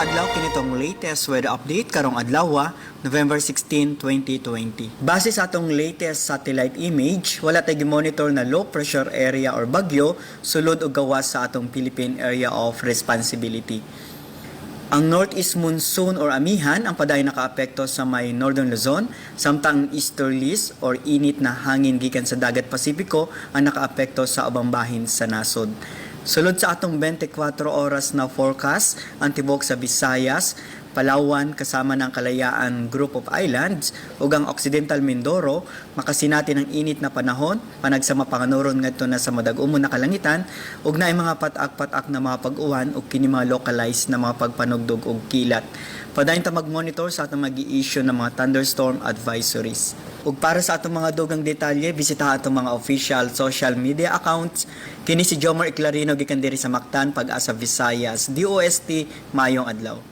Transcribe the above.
adlaw kinitong latest weather update karong adlaw, November 16, 2020. Base sa atong latest satellite image, wala tay gi-monitor na low pressure area or bagyo sulod og gawas sa atong Philippine Area of Responsibility. Ang northeast monsoon or amihan ang paday nakaapekto sa may Northern Luzon, samtang Easterlies or init na hangin gikan sa dagat Pasipiko ang nakaapekto sa ubang bahin sa nasod. Sulod sa atong 24 oras na forecast, ang tibok sa Visayas, Palawan kasama ng Kalayaan Group of Islands ug ang Occidental Mindoro makasinati ng init na panahon, Panagsa'ng mapanganuron ngadto na sa madag-umon na kalangitan ug naay mga patak-patak na mga pag-uwan ug kini mga localized na mga pagpanugdog ug kilat. Padayon ta mag-monitor sa atong mag-i-issue ng mga thunderstorm advisories. Ug para sa atong mga dugang detalye, bisitaha atong mga official social media accounts. Kini si Jomar Iclarino gikan diri sa Mactan, PAGASA Visayas, DOST, Mayong adlaw.